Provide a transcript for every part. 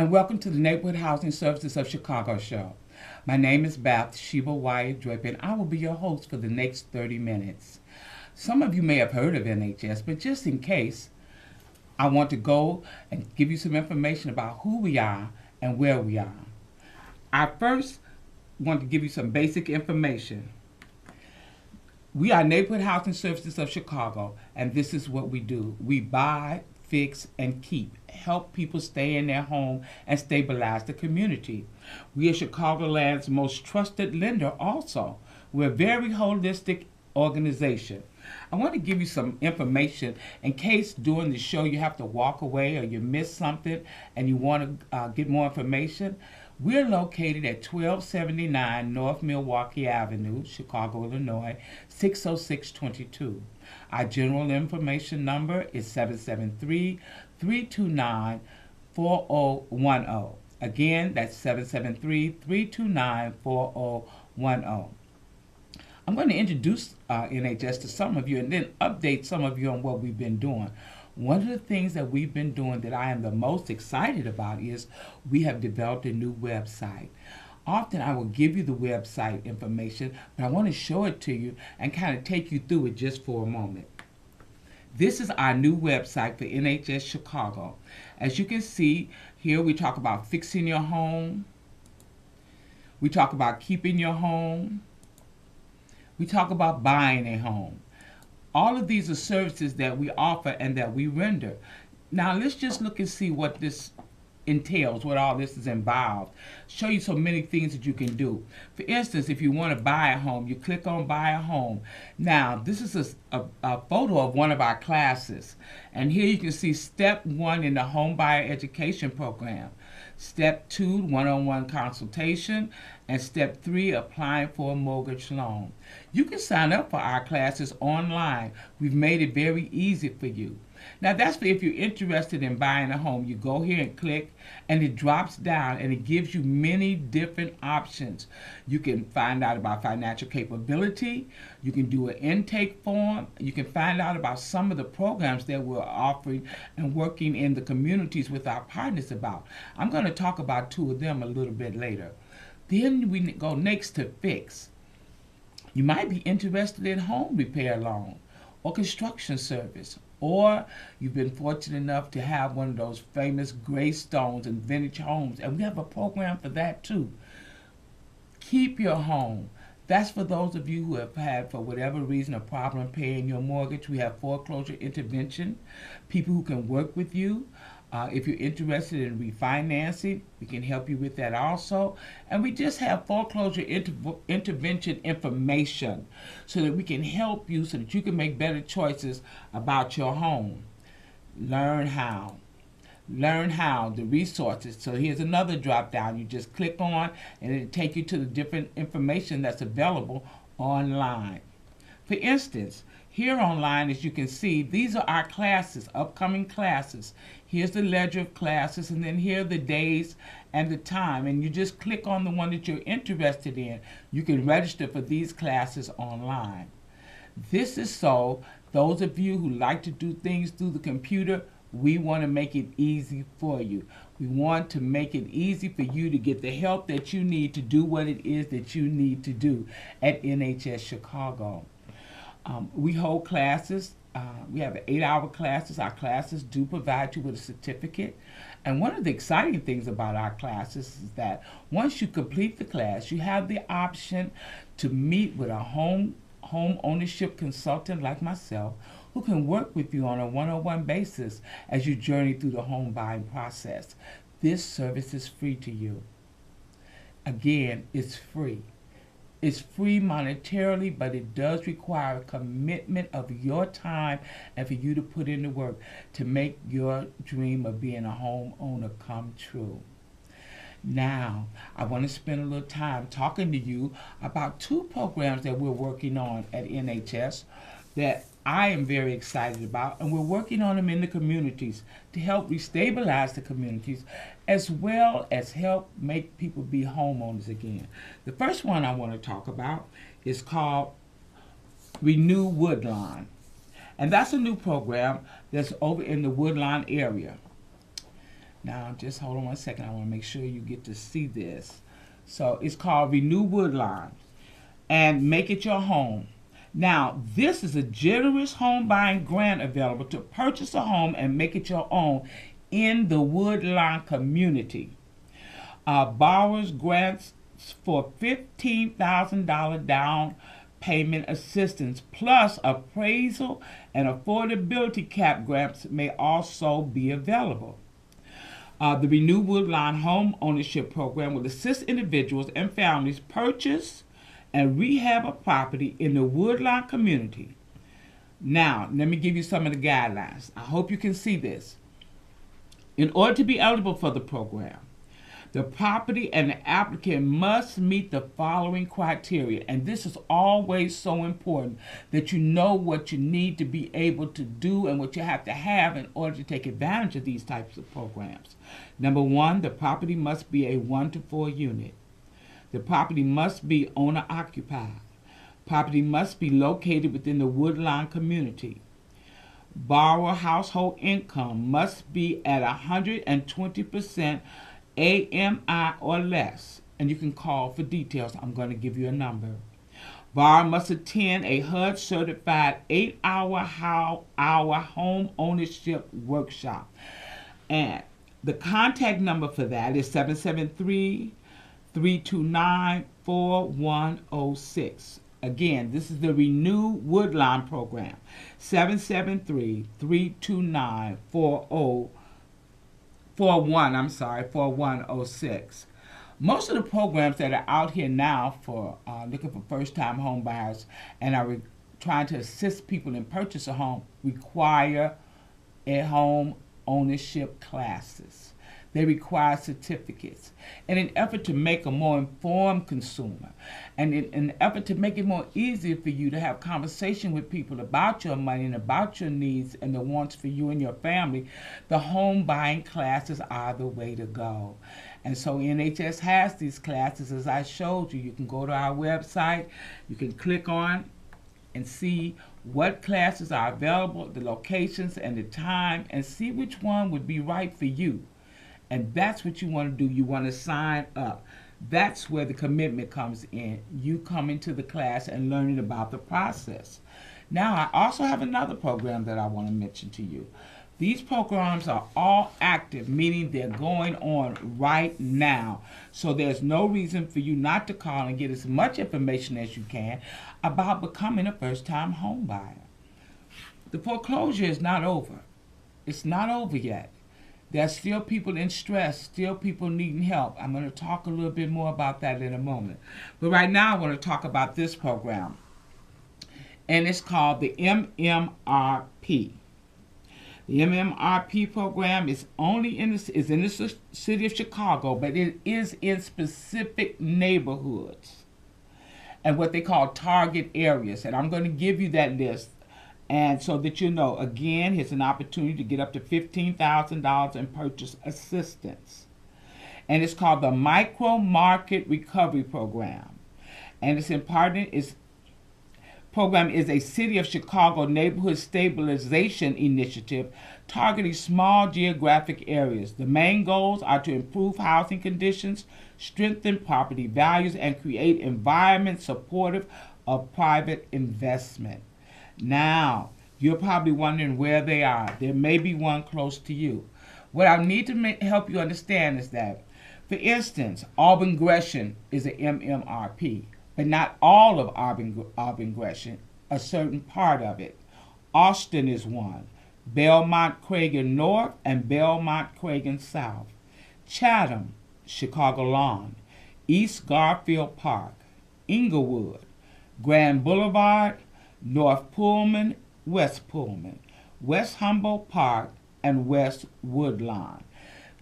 and welcome to the Neighborhood Housing Services of Chicago show. My name is Beth Sheba Wyatt Drip, and I will be your host for the next 30 minutes. Some of you may have heard of NHS, but just in case, I want to go and give you some information about who we are and where we are. I first want to give you some basic information. We are Neighborhood Housing Services of Chicago, and this is what we do. We buy, fix, and keep. Help people stay in their home and stabilize the community. We are Chicagoland's most trusted lender also. We're a very holistic organization. I want to give you some information in case during the show you have to walk away or you miss something and you want to get more information. We're located at 1279 North Milwaukee Avenue, Chicago, Illinois, 60622. Our general information number is 773-329-4010. Again, that's 773-329-4010. I'm going to introduce NHS to some of you and then update some of you on what we've been doing. One of the things that we've been doing that I am the most excited about is we have developed a new website. Often I will give you the website information, but I want to show it to you and kind of take you through it just for a moment. This is our new website for NHS Chicago. As you can see, here we talk about fixing your home. We talk about keeping your home. We talk about buying a home. All of these are services that we offer and that we render. Now let's just look and see what this entails, what all this is involved. Show you so many things that you can do. For instance, if you want to buy a home, you click on buy a home. Now this is a photo of one of our classes. And here you can see step 1 in the home buyer education program. Step 2, one-on-one consultation, and step 3, applying for a mortgage loan. You can sign up for our classes online. We've made it very easy for you. Now that's for if you're interested in buying a home. You go here and click, and it drops down and it gives you many different options. You can find out about financial capability. You can do an intake form. You can find out about some of the programs that we're offering and working in the communities with our partners about. I'm going to talk about 2 of them a little bit later. Then we go next to fix. You might be interested in home repair loan or construction service, or you've been fortunate enough to have one of those famous gray stones and vintage homes, and we have a program for that too. Keep your home. That's for those of you who have had, for whatever reason, a problem paying your mortgage. We have foreclosure intervention, people who can work with you. If you're interested in refinancing, we can help you with that also. And we just have foreclosure intervention information so that we can help you so that you can make better choices about your home. Learn how. Learn how, the resources. So here's another drop down. You just click on and it'll take you to the different information that's available online. For instance, here online, as you can see, these are our classes, upcoming classes. Here's the ledger of classes, and then here are the days and the time. And you just click on the one that you're interested in. You can register for these classes online. This is so those of you who like to do things through the computer, we want to make it easy for you. We want to make it easy for you to get the help that you need to do what it is that you need to do at NHS Chicago. We hold classes. We have 8-hour classes. Our classes do provide you with a certificate. And one of the exciting things about our classes is that once you complete the class, you have the option to meet with a home ownership consultant like myself who can work with you on a one-on-one basis as you journey through the home buying process. This service is free to you. Again, it's free. It's free monetarily, but it does require a commitment of your time and for you to put in the work to make your dream of being a homeowner come true. Now, I want to spend a little time talking to you about 2 programs that we're working on at NHS that I am very excited about, and we're working on them in the communities to help restabilize the communities as well as help make people be homeowners again. The first one I want to talk about is called Renew Woodlawn, and that's a new program that's over in the Woodlawn area. Now, just hold on one second. I want to make sure you get to see this. So it's called Renew Woodline and Make It Your Home. Now, this is a generous home buying grant available to purchase a home and make it your own in the Woodline community. Borrowers grants for $15,000 down payment assistance plus appraisal and affordability cap grants may also be available. The Renew Woodline Home Ownership Program will assist individuals and families purchase and rehab a property in the Woodline community. Now, let me give you some of the guidelines. I hope you can see this. In order to be eligible for the program, the property and the applicant must meet the following criteria, and this is always so important that you know what you need to be able to do and what you have to have in order to take advantage of these types of programs. Number one, the property must be a 1 to 4 unit. The property must be owner occupied. Property must be located within the Woodline community. Borrower household income must be at 120% AMI or less, and you can call for details. I'm going to give you a number. Borrower must attend a HUD certified 8-hour home ownership workshop. And the contact number for that is 773-329-4106. Again, this is the Renew Woodline program. 4106. Most of the programs that are out here now for looking for first-time home buyers and are trying to assist people in purchase a home require a home ownership classes. They require certificates in an effort to make a more informed consumer and in an effort to make it more easier for you to have conversation with people about your money and about your needs and the wants for you and your family. The home buying classes are the way to go. And so NHS has these classes, as I showed you. You can go to our website, you can click on and see what classes are available, the locations and the time, and see which one would be right for you. And that's what you want to do. You want to sign up. That's where the commitment comes in. You coming to the class and learning about the process. Now, I also have another program that I want to mention to you. These programs are all active, meaning they're going on right now. So there's no reason for you not to call and get as much information as you can about becoming a first-time home buyer. The foreclosure is not over. It's not over yet. There's still people in stress, still people needing help. I'm going to talk a little bit more about that in a moment. But right now I want to talk about this program. And it's called the MMRP. The MMRP program is only in the city of Chicago, but it is in specific neighborhoods and what they call target areas. And I'm going to give you that list. And so that you know, again, here's an opportunity to get up to $15,000 in purchase assistance. And it's called the Micro Market Recovery Program. And it's program is a City of Chicago neighborhood stabilization initiative targeting small geographic areas. The main goals are to improve housing conditions, strengthen property values, and create environments supportive of private investment. Now, you're probably wondering where they are. There may be one close to you. What I need to help you understand is that, for instance, Auburn Gresham is an MMRP, but not all of Auburn Gresham, a certain part of it. Austin is one. Belmont Cragen North and Belmont Cragen South. Chatham, Chicago Lawn. East Garfield Park. Inglewood. Grand Boulevard, North Pullman, West Pullman, West Humboldt Park, and West Woodline.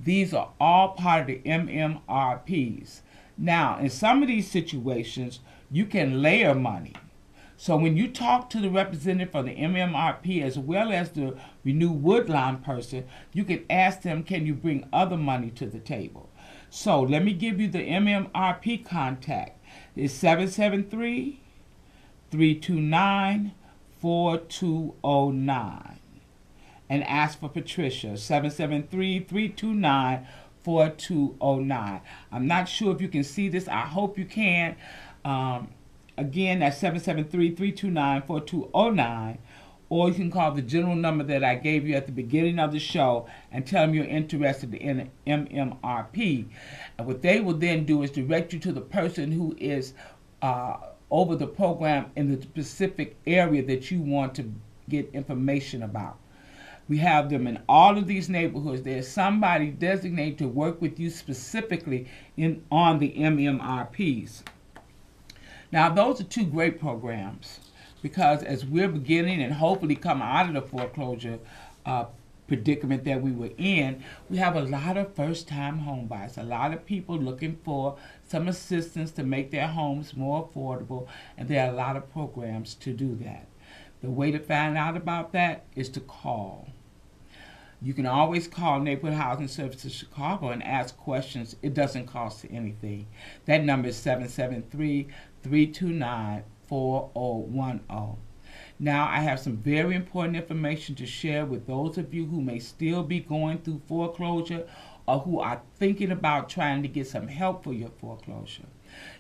These are all part of the MMRPs. Now, in some of these situations, you can layer money. So when you talk to the representative for the MMRP as well as the Renew Woodline person, you can ask them, can you bring other money to the table? So let me give you the MMRP contact. It's 773-329-4209. and ask for Patricia. 773-329-4209. I'm not sure if you can see this. I hope you can. Again, that's 773-329-4209. Or you can call the general number that I gave you at the beginning of the show and tell them you're interested in MMRP. And what they will then do is direct you to the person who is over the program in the specific area that you want to get information about. We have them in all of these neighborhoods. There's somebody designated to work with you specifically on the MMRPs. Now, those are two great programs, because as we're beginning and hopefully come out of the foreclosure predicament that we were in, we have a lot of first-time home buyers, a lot of people looking for some assistance to make their homes more affordable, and there are a lot of programs to do that. The way to find out about that is to call. You can always call Neighborhood Housing Services Chicago and ask questions. It doesn't cost anything. That number is 773-329-4010. Now, I have some very important information to share with those of you who may still be going through foreclosure or who are thinking about trying to get some help for your foreclosure.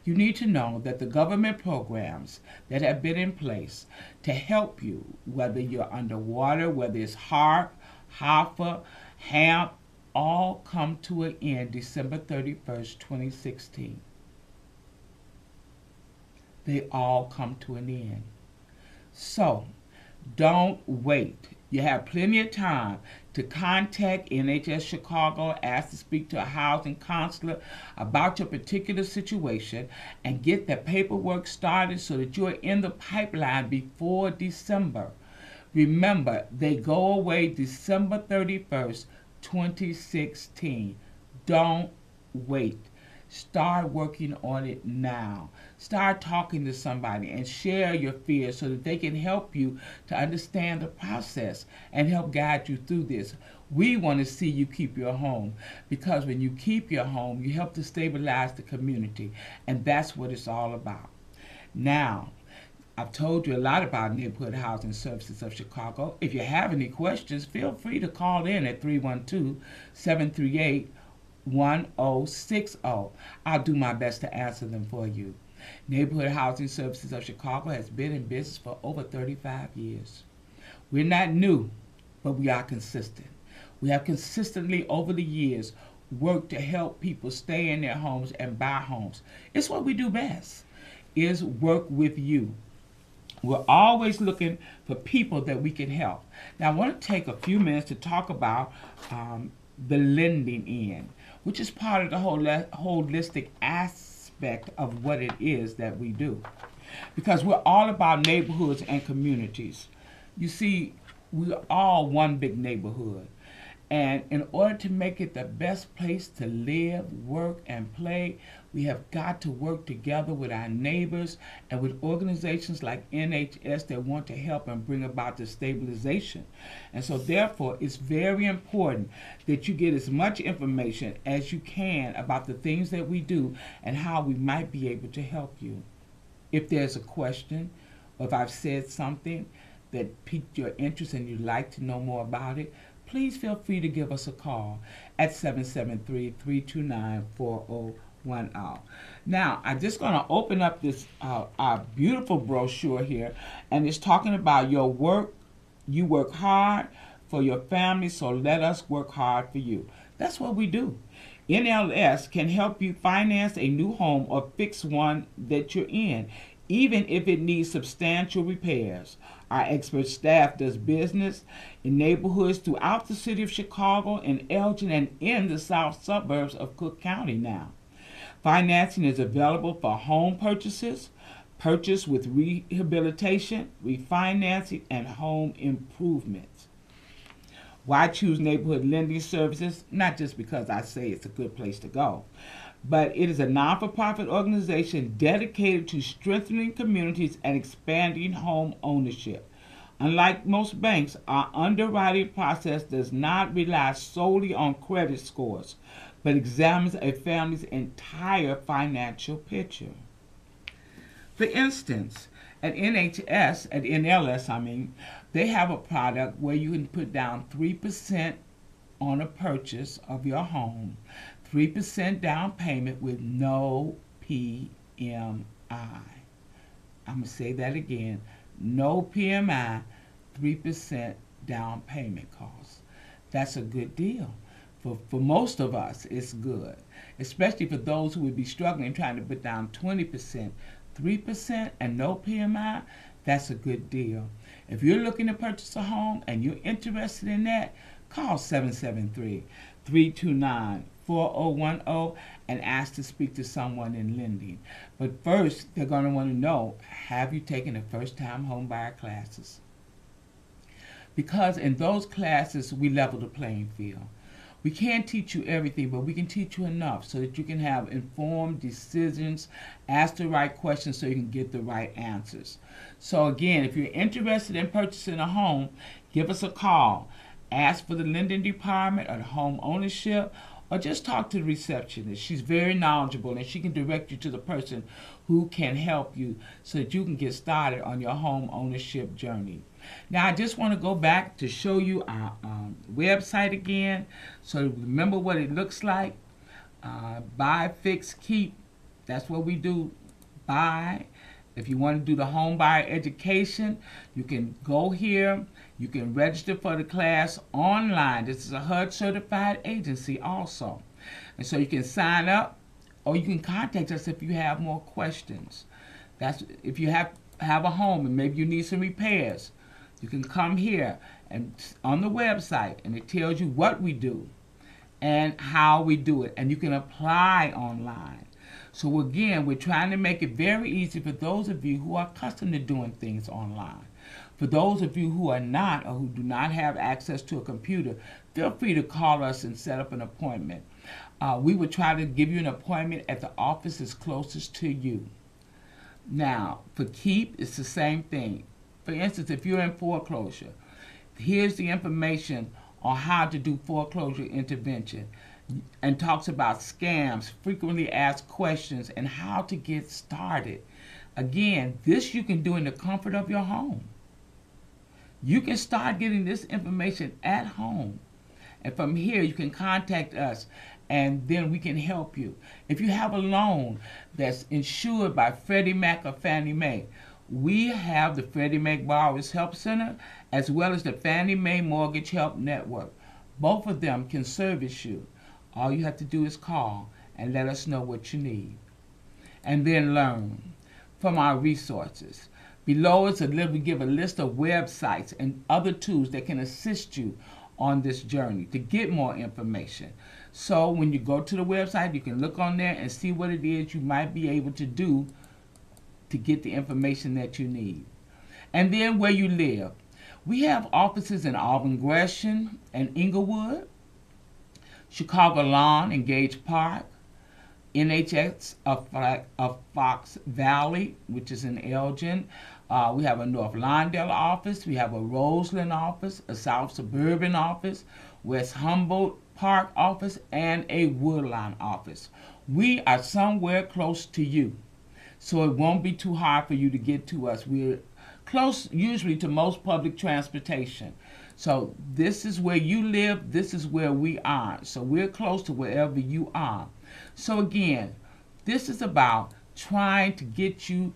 You need to know that the government programs that have been in place to help you, whether you're underwater, whether it's HARP, HAFA, HAMP, all come to an end December 31st, 2016. They all come to an end. So, don't wait. You have plenty of time to contact NHS Chicago, ask to speak to a housing counselor about your particular situation, and get the paperwork started so that you're in the pipeline before December. Remember, they go away December 31st, 2016. Don't wait. Start working on it now. Start talking to somebody and share your fears so that they can help you to understand the process and help guide you through this. We want to see you keep your home, because when you keep your home, you help to stabilize the community, and that's what it's all about. Now, I've told you a lot about Neighborhood Housing Services of Chicago. If you have any questions, feel free to call in at 312-738-1060. I'll do my best to answer them for you. Neighborhood Housing Services of Chicago has been in business for over 35 years. We're not new, but we are consistent. We have consistently over the years worked to help people stay in their homes and buy homes. It's what we do best, is work with you. We're always looking for people that we can help. Now, I want to take a few minutes to talk about the lending end, which is part of the whole holistic aspect of what it is that we do. Because we're all about neighborhoods and communities. You see, we're all one big neighborhood. And in order to make it the best place to live, work, and play, we have got to work together with our neighbors and with organizations like NHS that want to help and bring about the stabilization. And so therefore, it's very important that you get as much information as you can about the things that we do and how we might be able to help you. If there's a question, or if I've said something that piqued your interest and you'd like to know more about it, please feel free to give us a call at 773-329-4010. Now, I'm just going to open up this our beautiful brochure here, and it's talking about your work. You work hard for your family, so let us work hard for you. That's what we do. NLS can help you finance a new home or fix one that you're in, even if it needs substantial repairs. Our expert staff does business in neighborhoods throughout the city of Chicago, in Elgin, and in the south suburbs of Cook County now. Financing is available for home purchases, purchase with rehabilitation, refinancing, and home improvements. Why choose Neighborhood Lending Services? Not just because I say it's a good place to go, but it is a non-for-profit organization dedicated to strengthening communities and expanding home ownership. Unlike most banks, our underwriting process does not rely solely on credit scores, but examines a family's entire financial picture. For instance, At NLS, they have a product where you can put down 3% on a purchase of your home, 3% down payment with no PMI. I'm going to say that again. No PMI, 3% down payment cost. That's a good deal. For most of us, it's good, especially for those who would be struggling trying to put down 20%, 3%, and no PMI. That's a good deal. If you're looking to purchase a home and you're interested in that, call 773-329-4010 and ask to speak to someone in lending. But first, they're going to want to know, have you taken the first-time home buyer classes? Because in those classes, we level the playing field. We can't teach you everything, but we can teach you enough so that you can have informed decisions, ask the right questions so you can get the right answers. So again, if you're interested in purchasing a home, give us a call. Ask for the lending department or the home ownership, or just talk to the receptionist. She's very knowledgeable and she can direct you to the person who can help you so that you can get started on your home ownership journey. Now, I just want to go back to show you our website again, so remember what it looks like. Buy, fix, keep. That's what we do. Buy. If you want to do the home buyer education, you can go here. You can register for the class online. This is a HUD certified agency also. And so you can sign up, or you can contact us if you have more questions. That's if you have a home and maybe you need some repairs. You can come here and on the website, and it tells you what we do and how we do it, and you can apply online. So again, we're trying to make it very easy for those of you who are accustomed to doing things online. For those of you who are not, or who do not have access to a computer, feel free to call us and set up an appointment. We will try to give you an appointment at the office closest to you. Now, for keep, it's the same thing. For instance, if you're in foreclosure, here's the information on how to do foreclosure intervention, and talks about scams, frequently asked questions, and how to get started. Again, this you can do in the comfort of your home. You can start getting this information at home. And from here, you can contact us, and then we can help you. If you have a loan that's insured by Freddie Mac or Fannie Mae, we have the Freddie Mac Borrowers Help Center as well as the Fannie Mae Mortgage Help Network. Both of them can service you. All you have to do is call and let us know what you need. And then learn from our resources. Below us, we give a list of websites and other tools that can assist you on this journey to get more information. So when you go to the website, you can look on there and see what it is you might be able to do to get the information that you need. And then where you live. We have offices in Auburn Gresham and Inglewood, Chicago Lawn and Gage Park, NHS of Fox Valley, which is in Elgin. We have a North Lawndale office. We have a Roseland office, a South Suburban office, West Humboldt Park office, and a Woodlawn office. We are somewhere close to you, so it won't be too hard for you to get to us. We're close usually to most public transportation. So this is where you live, this is where we are. So we're close to wherever you are. So again, this is about trying to get you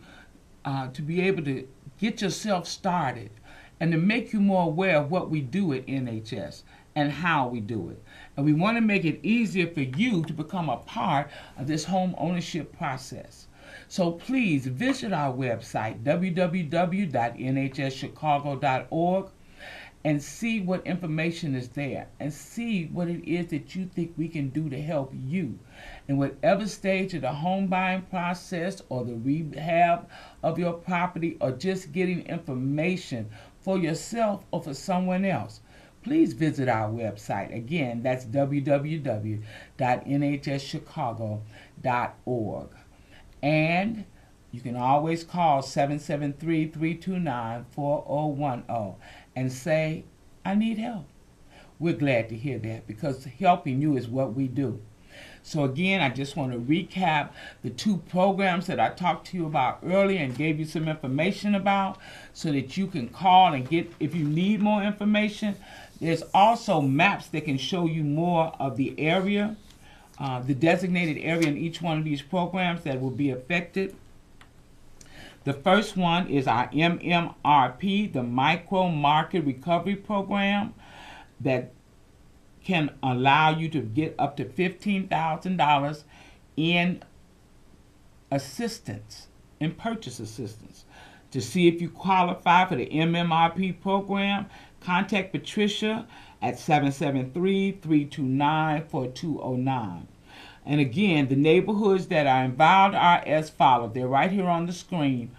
to be able to get yourself started and to make you more aware of what we do at NHS and how we do it. And we want to make it easier for you to become a part of this home ownership process. So please visit our website, www.nhschicago.org, and see what information is there and see what it is that you think we can do to help you in whatever stage of the home buying process or the rehab of your property or just getting information for yourself or for someone else. Please visit our website. Again, that's www.nhschicago.org. And you can always call 773-329-4010 and say, I need help. We're glad to hear that because helping you is what we do. So again, I just want to recap the two programs that I talked to you about earlier and gave you some information about so that you can call and get, if you need more information. There's also maps that can show you more of the area, the designated area in each one of these programs that will be affected. The first one is our MMRP, the Micro Market Recovery Program, that can allow you to get up to $15,000 in assistance, in purchase assistance. To see if you qualify for the MMRP program, contact Patricia at 773-329-4209. And again, the neighborhoods that are involved are as follows. They're right here on the screen.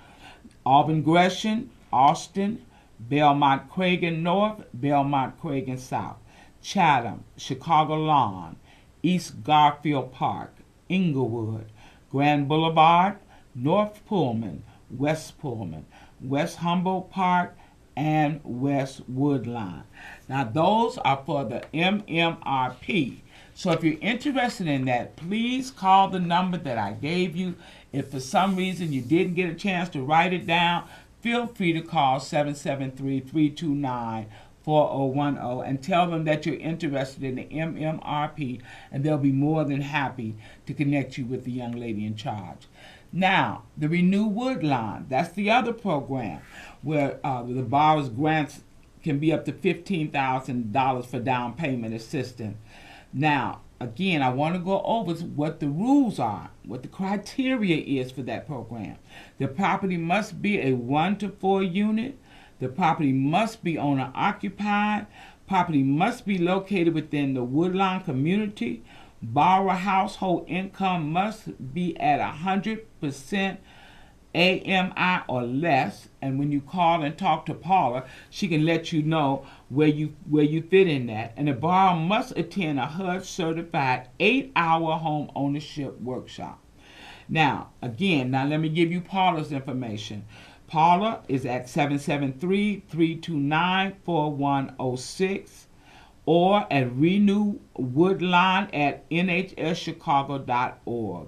Auburn Gresham, Austin, Belmont Cragen North, Belmont Cragen South, Chatham, Chicago Lawn, East Garfield Park, Inglewood, Grand Boulevard, North Pullman, West Pullman, West Humboldt Park, and West Woodline. Now those are for the MMRP. So if you're interested in that, please call the number that I gave you. If for some reason you didn't get a chance to write it down, feel free to call 773-329-4010 and tell them that you're interested in the MMRP, and they'll be more than happy to connect you with the young lady in charge. Now, the Renew Woodline, that's the other program where the borrower's grants can be up to $15,000 for down payment assistance. Now, again, I want to go over what the rules are, what the criteria is for that program. The property must be a 1 to 4 unit. The property must be owner occupied. Property must be located within the Woodline community. Borrower household income must be at 100% AMI or less. And when you call and talk to Paula, she can let you know where you fit in that. And the borrower must attend a HUD certified 8-hour home ownership workshop. Now, again, let me give you Paula's information. Paula is at 773-329-4106 or at Renew Woodline at nhschicago.org.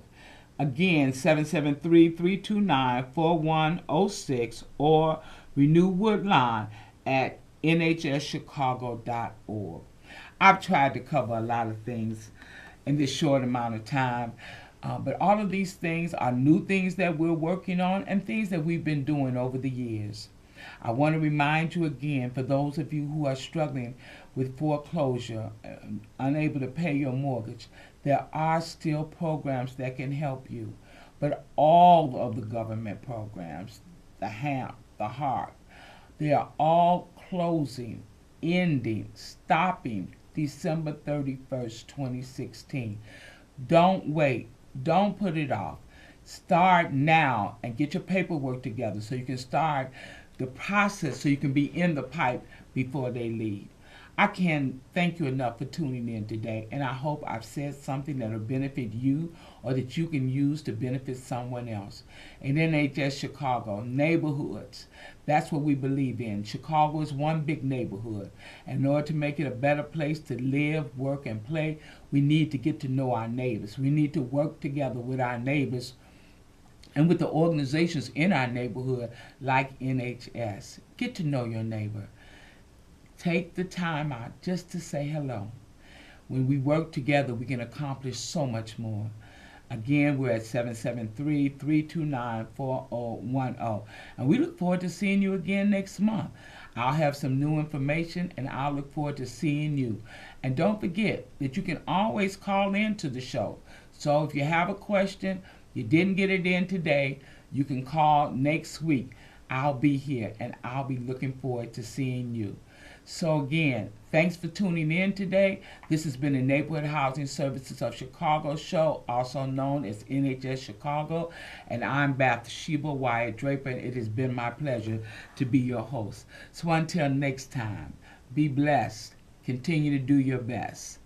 Again, 773-329-4106 or Renew Woodline at nhschicago.org. I've tried to cover a lot of things in this short amount of time, but all of these things are new things that we're working on and things that we've been doing over the years. I want to remind you again, for those of you who are struggling with foreclosure, unable to pay your mortgage, there are still programs that can help you. But all of the government programs, the HAMP, the HARP, they are all closing, ending, stopping December 31st, 2016. Don't wait. Don't put it off. Start now and get your paperwork together so you can start the process, so you can be in the pipe before they leave. I can't thank you enough for tuning in today, and I hope I've said something that will benefit you or that you can use to benefit someone else. In NHS Chicago, neighborhoods, that's what we believe in. Chicago is one big neighborhood. And in order to make it a better place to live, work, and play, we need to get to know our neighbors. We need to work together with our neighbors and with the organizations in our neighborhood like NHS. Get to know your neighbor. Take the time out just to say hello. When we work together, we can accomplish so much more. Again, we're at 773-329-4010. And we look forward to seeing you again next month. I'll have some new information, and I'll look forward to seeing you. And don't forget that you can always call in to the show. So if you have a question, you didn't get it in today, you can call next week. I'll be here, and I'll be looking forward to seeing you. So again, thanks for tuning in today. This has been the Neighborhood Housing Services of Chicago show, also known as NHS Chicago. And I'm Bathsheba Wyatt Draper, and it has been my pleasure to be your host. So until next time, be blessed. Continue to do your best.